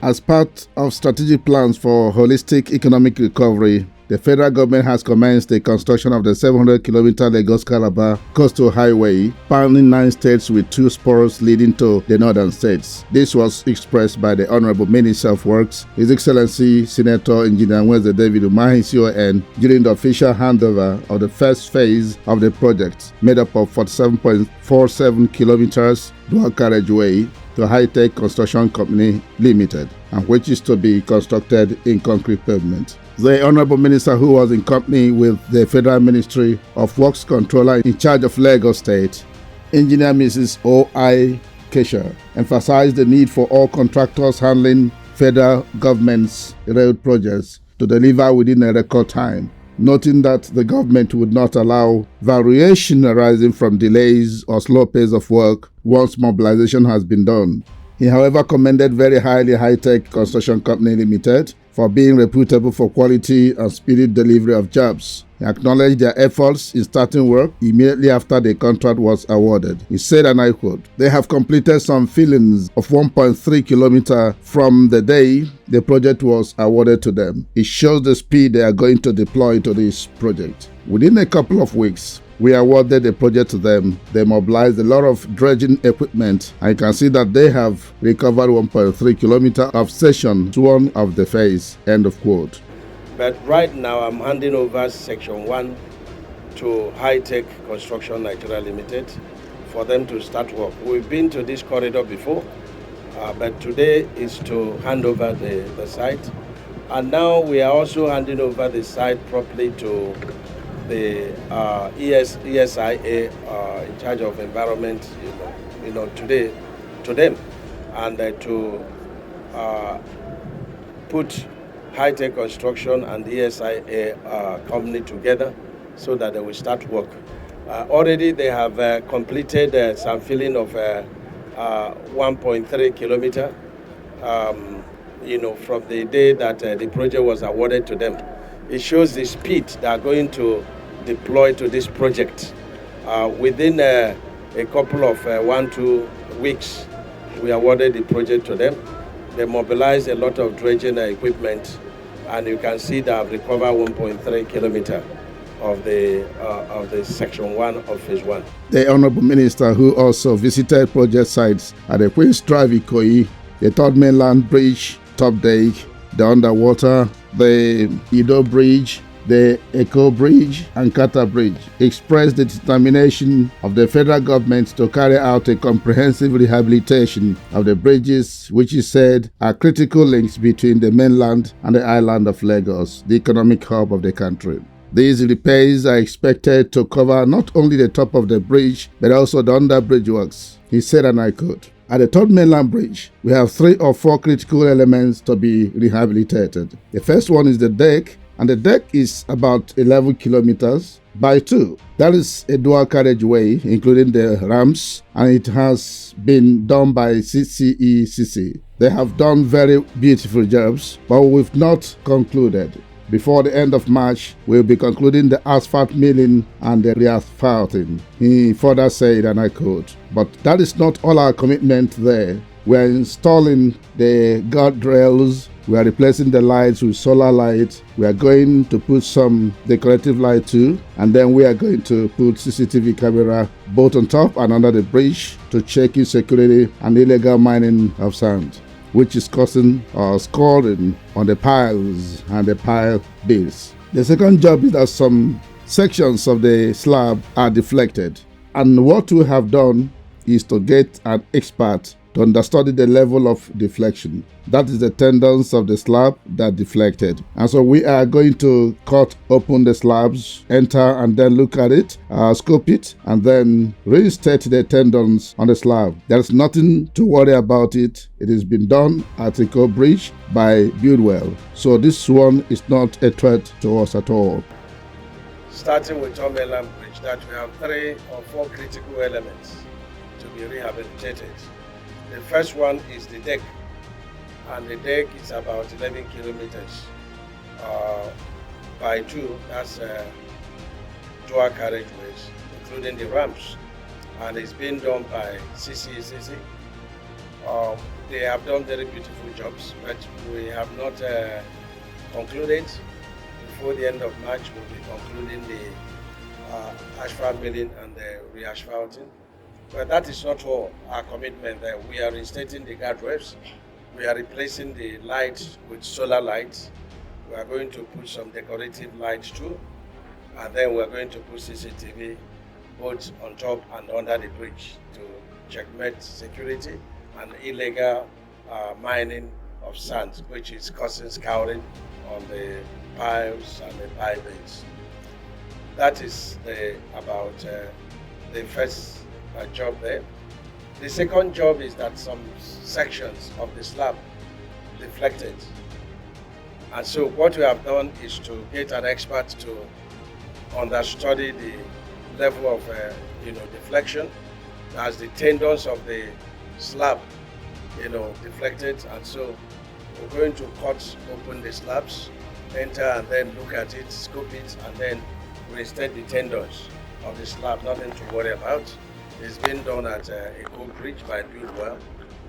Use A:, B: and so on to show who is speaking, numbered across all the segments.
A: As part of strategic plans for holistic economic recovery, the federal government has commenced the construction of the 700-kilometer Lagos-Calabar coastal highway, spanning 9 states with 2 spurs leading to the northern states. This was expressed by the Honorable Minister of Works, His Excellency Senator Engineer Wednesday David Umahi CON, during the official handover of the first phase of the project, made up of 47.47 kilometers dual carriageway, to High-Tech Construction Company Limited, and which is to be constructed in concrete pavement. The Honorable Minister, who was in company with the Federal Ministry of Works Controller in charge of Lagos State, Engineer Mrs. O.I. Kesha, emphasized the need for all contractors handling federal government's road projects to deliver within a record time, noting that the government would not allow variation arising from delays or slow pace of work once mobilization has been done. He, however, commended very highly High-Tech Construction Company Limited for being reputable for quality and speedy delivery of jobs. He acknowledged their efforts in starting work immediately after the contract was awarded. He said, and I quote, "They have completed some fillings of 1.3 kilometers from the day the project was awarded to them. It shows the speed they are going to deploy to this project. Within a couple of weeks, we awarded the project to them. They mobilized a lot of dredging equipment. I can see that they have recovered 1.3 kilometers of section 1 of the phase." End of quote.
B: But right now, I'm handing over Section 1 to High-Tech Construction Nigeria Limited for them to start work. We've been to this corridor before, but today is to hand over the site. And now we are also handing over the site properly to the ESIA in charge of environment, today to them, and to put High-Tech Construction and the ESIA company together so that they will start work. Already they have completed some filling of 1.3 kilometer, from the day that the project was awarded to them. It shows the speed they are going to deploy to this project. Within a couple of 1-2 weeks, we awarded the project to them. They mobilized a lot of dredging equipment, and you can see they have recovered 1.3 kilometers of the Section 1 of Phase 1.
A: The Honorable Minister, who also visited project sites at the Queen's Drive Ikoyi, the Third Mainland Bridge, Top Deck, the Underwater, the Edo Bridge, the Echo Bridge and Kata Bridge, expressed the determination of the federal government to carry out a comprehensive rehabilitation of the bridges, which he said are critical links between the mainland and the island of Lagos, the economic hub of the country. These repairs are expected to cover not only the top of the bridge, but also the under-bridge works. He said, and I quote, "At the Third Mainland Bridge, we have 3 or 4 critical elements to be rehabilitated. The first one is the deck, and the deck is about 11 kilometers by 2. That is a dual carriageway, including the ramps, and it has been done by CCECC. They have done very beautiful jobs, but we've not concluded. Before the end of March, we'll be concluding the asphalt milling and the re-asphalting." He further said, and I quote, "But that is not all our commitment there. We are installing the guardrails, we are replacing the lights with solar lights, we are going to put some decorative light too, and then we are going to put CCTV camera both on top and under the bridge to check insecurity and illegal mining of sand, which is causing or scoring on the piles and the pile base. The second job is that some sections of the slab are deflected, and what we have done is to get an expert to understudy the level of deflection. That is the tendons of the slab that deflected. And so we are going to cut open the slabs, enter and then look at it, scope it, and then reinstate the tendons on the slab. There's nothing to worry about it. It has been done at Echo Bridge by Buildwell. So this one is not a threat to us at all.
B: Starting with Third Mainland Bridge, that we have 3 or 4 critical elements to be rehabilitated. The first one is the deck, and the deck is about 11 kilometers by 2. That's dual carriageways, including the ramps, and it's being done by CCECC. They have done very beautiful jobs, but we have not concluded. Before the end of March, we'll be concluding the asphalt milling and the re-asphalting. But that is not all our commitment there. We are reinstating the guardrails. We are replacing the lights with solar lights. We are going to put some decorative lights too. And then we're going to put CCTV both on top and under the bridge to checkmate security and illegal mining of sand, which is causing scouring on the piles and the pipings. That is about the first job there. The second job is that some sections of the slab deflected. And so what we have done is to get an expert to understudy the level of deflection as the tendons of the slab deflected, and so we're going to cut open the slabs, enter and then look at it, scoop it, and then reinstate the tendons of the slab. Nothing to worry about. It's been done at Edo Bridge by Buildwell,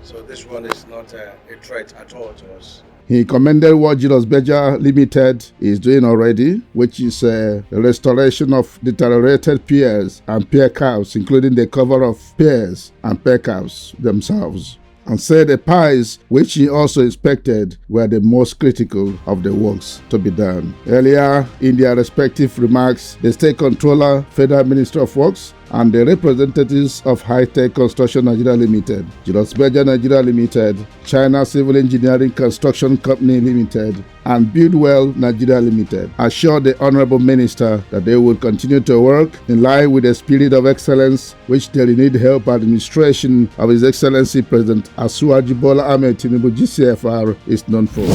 B: so this one is not a threat at all to us.
A: He commended what Edo State Limited is doing already, which is the restoration of deteriorated piers and pier caps, including the cover of piers and pier caps themselves, and said the piles, which he also inspected, were the most critical of the works to be done. Earlier, in their respective remarks, the State Controller, Federal Minister of Works, and the representatives of High-Tech Construction Nigeria Limited, Edo State Nigeria Limited, China Civil Engineering Construction Company Limited, and Buildwell Nigeria Limited assured the Honorable Minister that they will continue to work in line with the spirit of excellence which the renewed help administration of His Excellency President Asiwaju Bola Ahmed Tinubu GCFR is known for.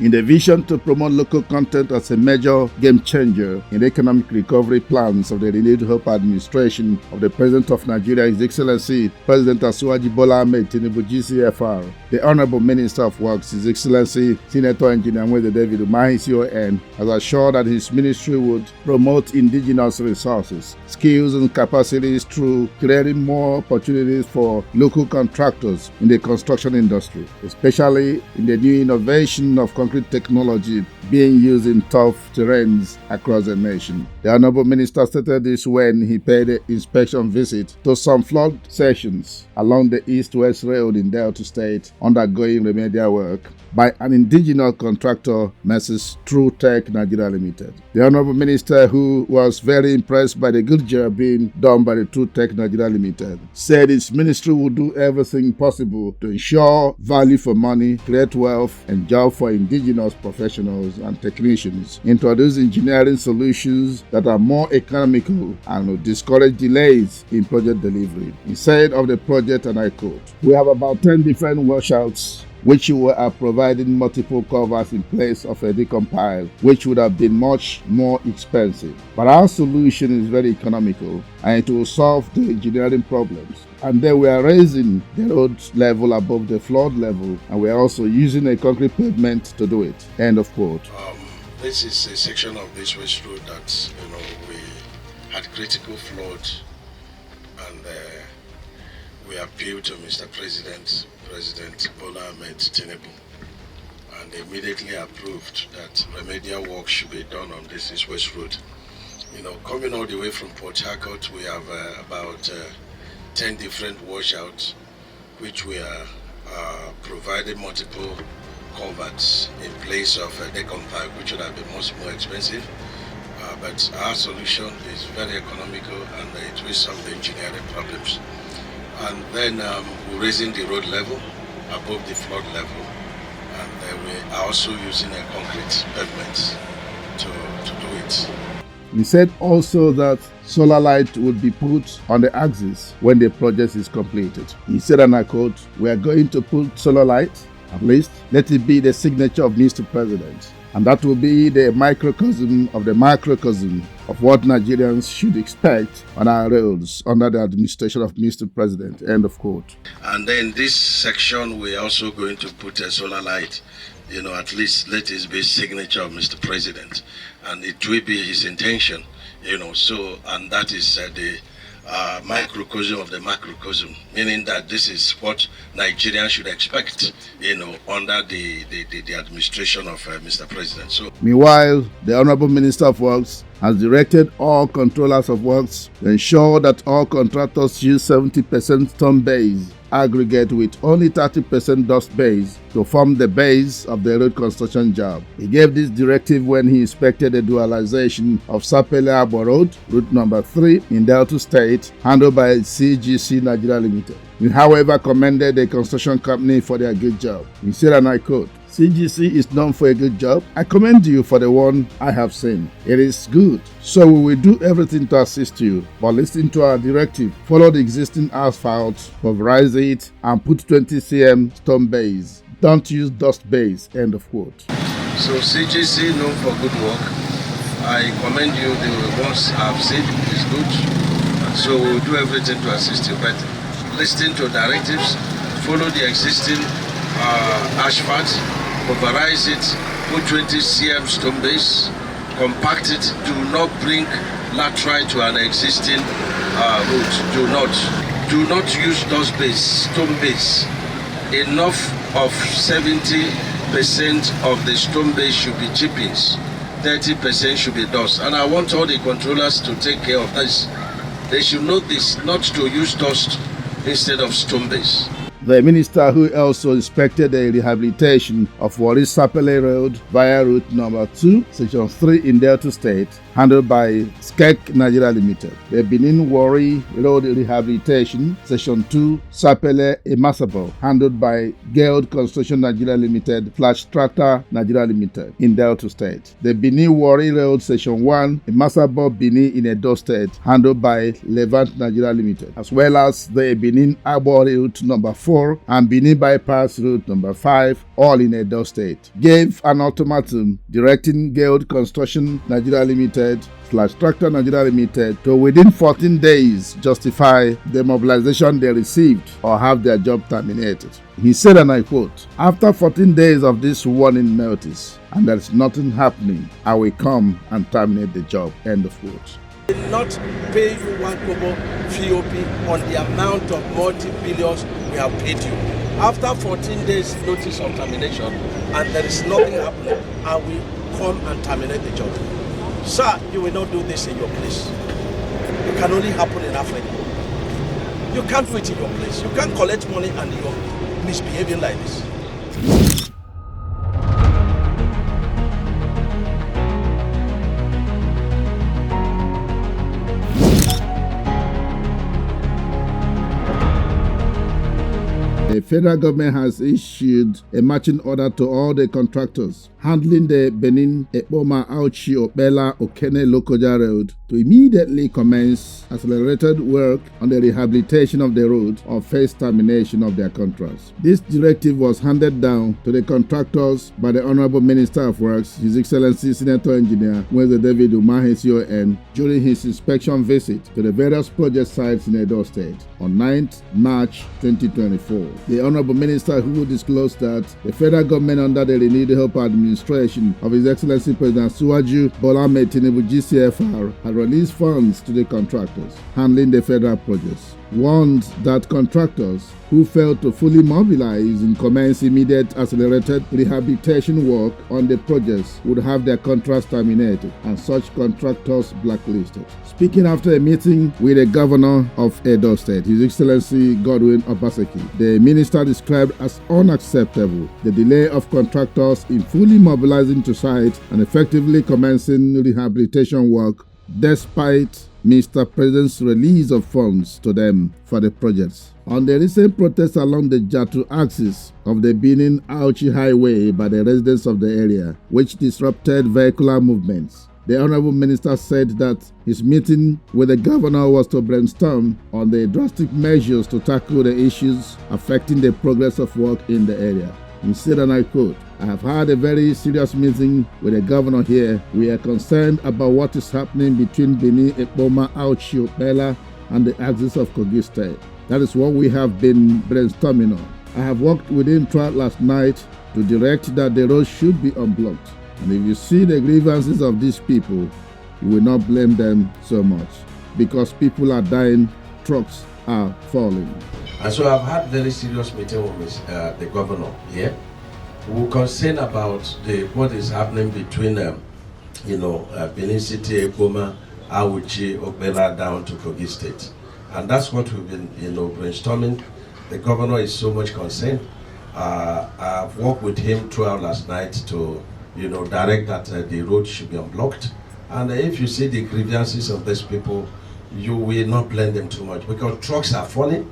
A: In the vision to promote local content as a major game changer in the economic recovery plans of the renewed hope administration of the President of Nigeria, His Excellency President Asiwaju Bola Ahmed Tinubu GCFR, the Honorable Minister of Works, His Excellency Senator Engineer David Umahi CON, has assured that his ministry would promote indigenous resources, skills and capacities through creating more opportunities for local contractors in the construction industry, especially in the new innovation of concrete technology being used in tough terrains across the nation. The Honorable Minister stated this when he paid an inspection visit to some flood sections along the East-West Road in Edo State undergoing remedial work by an indigenous contractor, Mrs. True Tech Nigeria Limited. The Honorable Minister, who was very impressed by the good job being done by the True Tech Nigeria Limited, said his ministry would do everything possible to ensure value for money, create wealth, and jobs for indigenous professionals and technicians, introduce engineering solutions that are more economical and will discourage delays in project delivery. He said of the project, and I quote, "We have about 10 different washouts which we are providing multiple covers in place of a decompile, which would have been much more expensive. But our solution is very economical and it will solve the engineering problems. And then we are raising the road level above the flood level, and we are also using a concrete pavement to do it." End of quote.
B: This is a section of this West Road that we had critical flood, and we appealed to Mr. President Bola Ahmed Tinubu, and they immediately approved that remedial work should be done on this East West Road. Coming all the way from Port Harcourt, we have about 10 different washouts, which we are providing multiple culverts in place of a decompile, which would have been much more expensive. But our solution is very economical and it will solve the engineering problems. And then we're raising the road level above the flood level, and we are also using a concrete pavement to do it.
A: He said also that solar light would be put on the axis when the project is completed. He said, and I quote, "We are going to put solar light, at least let it be the signature of Mr. President. And that will be the microcosm of what Nigerians should expect on our roads under the administration of Mr. President. End of quote.
B: And then this section, we're also going to put a solar light, at least let it be signature of Mr. President. And it will be his intention, and that is the microcosm of the macrocosm, meaning that this is what Nigerians should expect, under the administration of Mr. President. So,
A: meanwhile, the Honorable Minister of Works has directed all controllers of works to ensure that all contractors use 70% stone base aggregate with only 30% dust base to form the base of the road construction job. He gave this directive when he inspected the dualization of Sapele-Abo Road, route number 3 in Edo State, handled by CGC Nigeria Limited. He, however, commended the construction company for their good job. He said, and I quote, "CGC is known for a good job. I commend you for the one I have seen. It is good. So we will do everything to assist you, but listen to our directive. Follow the existing asphalt, pulverize it, and put 20 cm stone base. Don't use dust base." End of quote.
B: So CGC known for good work. I commend you. The ones I've seen is good. So we'll do everything to assist you. But listen to directives, follow the existing asphalt, pulverize it, put 20 cm stone base, compact it. Do not bring laterite to an existing route. Do not use dust base, stone base. Enough of 70% of the stone base should be chippings, 30% should be dust. And I want all the controllers to take care of this. They should know this, not to use dust instead of stone base.
A: The minister, who also inspected the rehabilitation of Warri Sapele Road via route number 2, section 3 in Edo State, handled by SKEC Nigeria Limited. The Benin Warri Road Rehabilitation, section 2, Sapele Emasabo, handled by Guild Construction Nigeria Limited / Strata Nigeria Limited in Edo State. The Benin Warri Road, section 1, Emasabo Benin in Edo State, handled by Levant Nigeria Limited, as well as the Benin Abo Route number 4 and Benin Bypass Route number 5, all in Edo State, gave an ultimatum directing Guild Construction Nigeria Limited / Tractor Nigeria Limited to within 14 days justify the mobilization they received or have their job terminated. He said, and I quote, "After 14 days of this warning notice and there is nothing happening, I will come and terminate the job." End of quote.
B: Not pay you 1 kobo FOP on the amount of multi-billions we have paid you. After 14 days notice of termination and there is nothing happening, I will come and terminate the job. Sir, you will not do this in your place. It can only happen in Africa. You can't do it in your place. You can't collect money and you're misbehaving like this.
A: The federal government has issued a marching order to all the contractors handling the Benin Ekpoma Auchi Opela Okene Lokoja Road to immediately commence accelerated work on the rehabilitation of the road or face termination of their contracts. This directive was handed down to the contractors by the Honorable Minister of Works, His Excellency Senator Engineer Mweze David Umahi CON, during his inspection visit to the various project sites in Edo State on 9th March 2024. The Honorable Minister, who disclosed that the federal government under the Renewed Hope administration of His Excellency President Suwaju Bola Ahmed Tinubu GCFR had released funds to the contractors handling the federal projects, warned that contractors who failed to fully mobilize and commence immediate accelerated rehabilitation work on the projects would have their contracts terminated and such contractors blacklisted. Speaking after a meeting with the governor of Edo State, His Excellency Godwin Obaseki, the minister described as unacceptable the delay of contractors in fully mobilizing to site and effectively commencing rehabilitation work despite Mr. President's release of funds to them for the projects. On the recent protests along the Jatu axis of the Benin Auchi Highway by the residents of the area, which disrupted vehicular movements, the Honorable Minister said that his meeting with the governor was to brainstorm on the drastic measures to tackle the issues affecting the progress of work in the area. He said, and I quote, "I have had a very serious meeting with the governor here. We are concerned about what is happening between Benin, Ekpoma, Auchi, Opela, and the axis of Kogi State. That is what we have been brainstorming on. I have worked with him throughout last night to direct that the road should be unblocked. And if you see the grievances of these people, you will not blame them so much. Because people are dying, trucks are falling."
B: And so I've had very serious meeting with the governor here. We're concerned about what is happening between, Benin City, Ekpoma, Auchi, Opela, down to Kogi State. And that's what we've been, brainstorming. The governor is so much concerned. I've worked with him throughout last night to, direct that the road should be unblocked. And if you see the grievances of these people, you will not blame them too much because trucks are falling,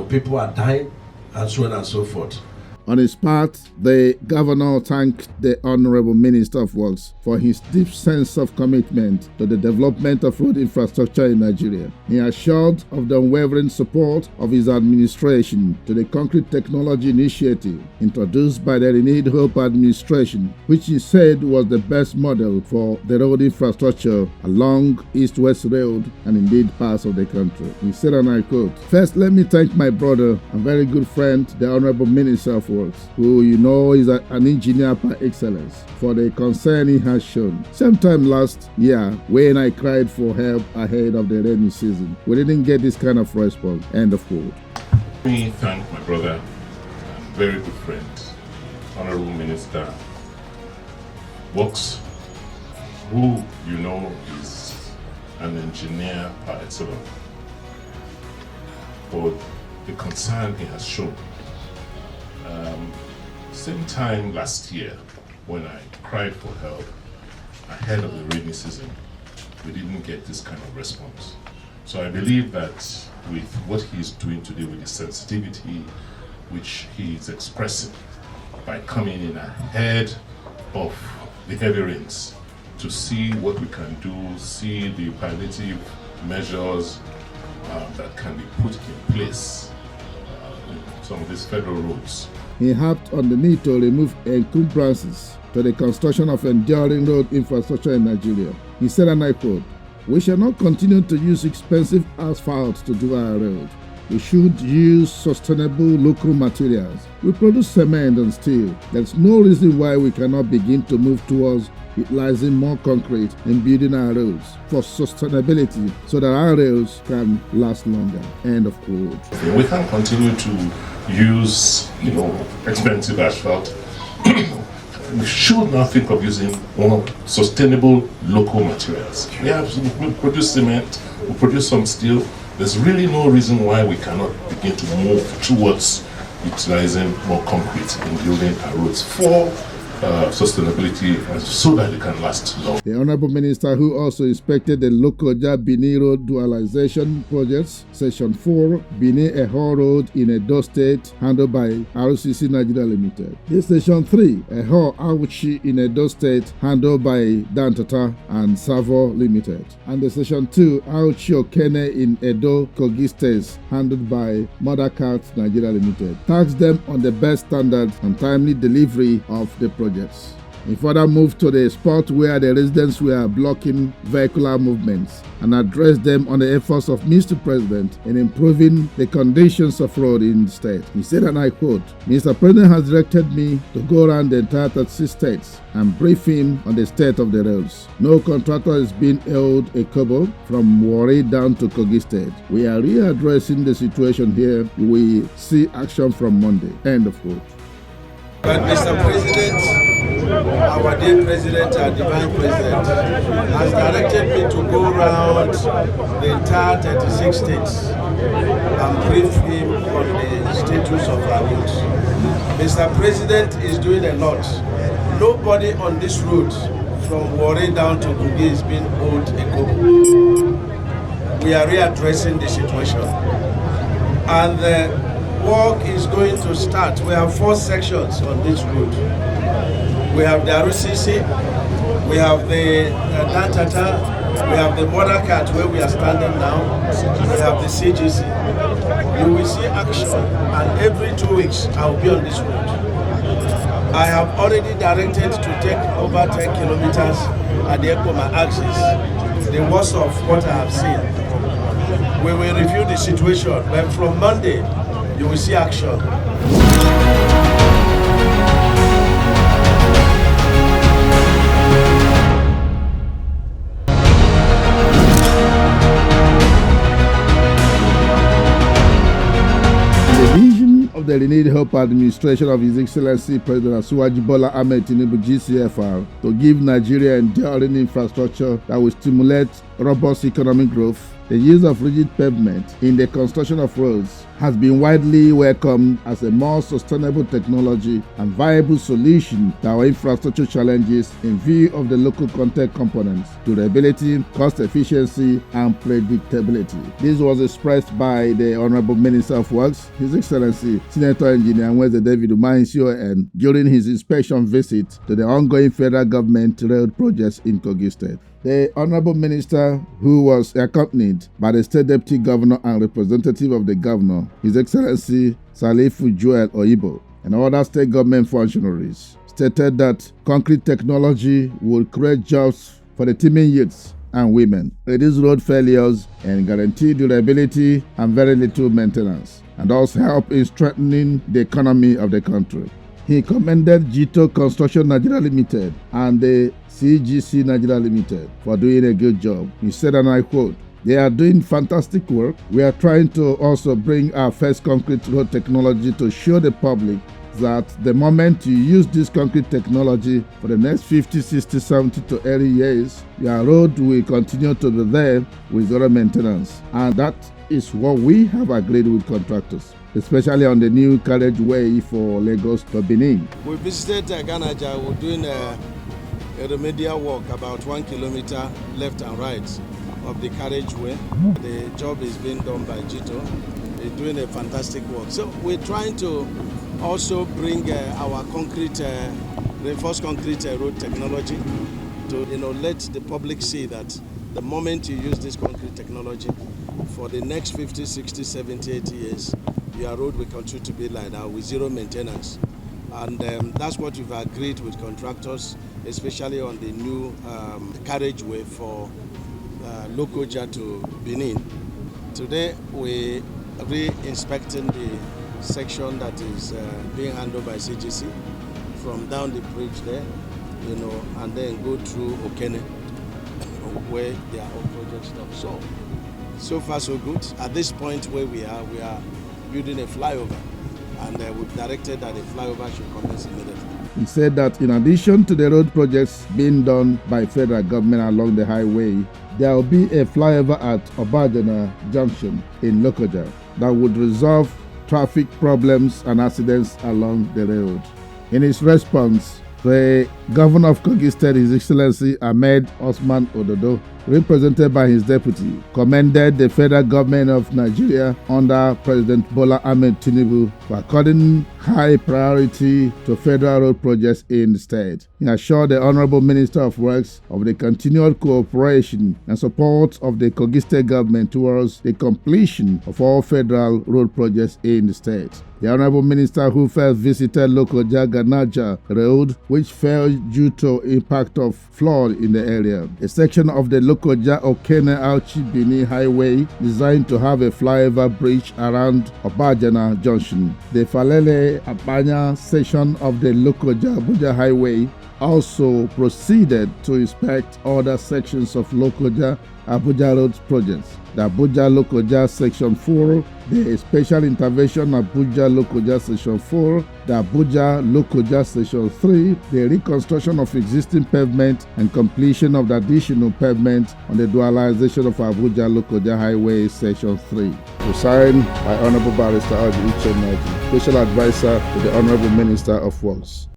B: people are dying, and so on and so forth.
A: On his part, the governor thanked the Honorable Minister of Works for his deep sense of commitment to the development of road infrastructure in Nigeria. He assured of the unwavering support of his administration to the Concrete Technology Initiative introduced by the Renewed Hope administration, which he said was the best model for the road infrastructure along East-West Road and indeed parts of the country. He said, and I quote, "First, let me thank my brother and very good friend, the Honorable Minister of Works, who is an engineer par excellence, for the concern he has shown. Sometime last year, when I cried for help ahead of the rainy season, we didn't get this kind of response." End of quote.
C: Let me thank my brother and very good friend, Honorable Minister Works, who is an engineer par excellence, for the concern he has shown. Same time last year, when I cried for help ahead of the rainy season, we didn't get this kind of response. So I believe that with what he's doing today, with the sensitivity which he is expressing by coming in ahead of the heavy rains to see what we can do, see the palliative measures that can be put in place in some of these federal roads.
A: He harped on the need to remove encumbrances to the construction of enduring road infrastructure in Nigeria. He said, and I quote, "We shall not continue to use expensive asphalt to do our road. We should use sustainable local materials. We produce cement and steel. There's no reason why we cannot begin to move towards utilizing more concrete in building our roads for sustainability so that our roads can last longer." End of quote.
C: We can't continue to use, expensive asphalt. We should now think of using more sustainable local materials. We produce cement, we produce some steel. There's really no reason why we cannot begin to move towards utilizing more concrete in building our roads for sustainability so that it can last long.
A: The Honorable Minister, who also inspected the Lokoja-Benin Road Dualization Projects, Section 4, Benin-Eho Road in Edo State, handled by RCC Nigeria Limited. The Section 3, Eho-Auchi in Edo State, handled by Dantata and Savo Limited. And the Section 2, Auchi-Okene in Edo, Kogi State, handled by Mothercat Nigeria Limited. Tasked them on the best standards and timely delivery of the project. He further moved to the spot where the residents were blocking vehicular movements and addressed them on the efforts of Mr. President in improving the conditions of road in the state. He said, and I quote, "Mr. President has directed me to go around the entire 36 states and brief him on the state of the roads. No contractor is being held a kobo from Warri down to Kogi State. We are readdressing the situation here. We see action from Monday." End of quote.
B: But Mr. President, our dear President, our divine President, has directed me to go around the entire 36 states and brief him on the status of our roads. Mr. President is doing a lot. Nobody on this road from Warri down to Kogi is being owed a kobo. We are readdressing the situation. And the work is going to start. We have 4 sections on this road. We have the RCC, we have the Dantata, we have the Mothercat where we are standing now, we have the CGC. You will see action, and every 2 weeks I will be on this road. I have already directed to take over 10 kilometers at the Ekoma axis. The worst of what I have seen. We will review the situation, but from Monday, you will see action.
A: Of the renewed hope administration of His Excellency President Asuwaji Bola Ahmed Tinubu GCFR to give Nigeria enduring infrastructure that will stimulate robust economic growth. The use of rigid pavement in the construction of roads has been widely welcomed as a more sustainable technology and viable solution to our infrastructure challenges in view of the local content components, durability, cost efficiency, and predictability. This was expressed by the Honorable Minister of Works, His Excellency Senator Engineer Nweze David Umahi during his inspection visit to the ongoing federal government road projects in Kogi State. The Honorable Minister, who was accompanied by the State Deputy Governor and representative of the Governor, His Excellency Salifu Joel Oyibo, and other state government functionaries, stated that concrete technology will create jobs for the teeming youths and women, reduce road failures, and guarantee durability and very little maintenance, and also help in strengthening the economy of the country. He commended Jito Construction Nigeria Limited and the CGC Nigeria Limited for doing a good job. He said, and I quote, "They are doing fantastic work. We are trying to also bring our first concrete road technology to show the public that the moment you use this concrete technology for the next 50, 60, 70 to 80 years, your road will continue to be there with zero maintenance." And that is what we have agreed with contractors, especially on the new carriageway for Lagos to Benin.
B: We visited Ganaja. We're doing a remedial work about 1 kilometer left and right of the carriageway. The job is being done by Jito. They're doing a fantastic work. So we're trying to also bring our concrete, reinforced concrete road technology to let the public see that the moment you use this concrete technology for the next 50, 60, 70, 80 years, your road will continue to be like that with zero maintenance. And that's what we've agreed with contractors, especially on the new carriageway for Lokoja to Benin. Today we are re-inspecting the section that is being handled by CGC from down the bridge there, and then go through Okene where their own project stops. So far so good. At this point where we are building a flyover, and we've directed that the flyover should commence immediately.
A: He said that in addition to the road projects being done by federal government along the highway, there will be a flyover at Obajana Junction in Lokoja that would resolve traffic problems and accidents along the road. In his response, the Governor of Kogi State, His Excellency Ahmed Osman Ododo, represented by his deputy, commended the federal government of Nigeria under President Bola Ahmed Tinubu for according high priority to federal road projects in the state. He assured the Honorable Minister of Works of the continued cooperation and support of the Kogi State government towards the completion of all federal road projects in the state. The Honorable Minister, who first visited Lokoja Ganaja Road, which fell due to impact of flood in the area, a section of the Lokoja Okene Auchi Bini Highway designed to have a flyover bridge around Obajana Junction. The Falele Abanya section of the Lokoja Abuja Highway also proceeded to inspect other sections of Lokoja Abuja Road projects. The Abuja Lokoja Section 4, the Special Intervention Abuja Lokoja Section 4, the Abuja Lokoja Section 3, the reconstruction of existing pavement and completion of the additional pavement on the dualization of Abuja Lokoja Highway Section 3. Signed by Honorable Barrister Audi Uche Naji, Special Advisor to the Honorable Minister of Works.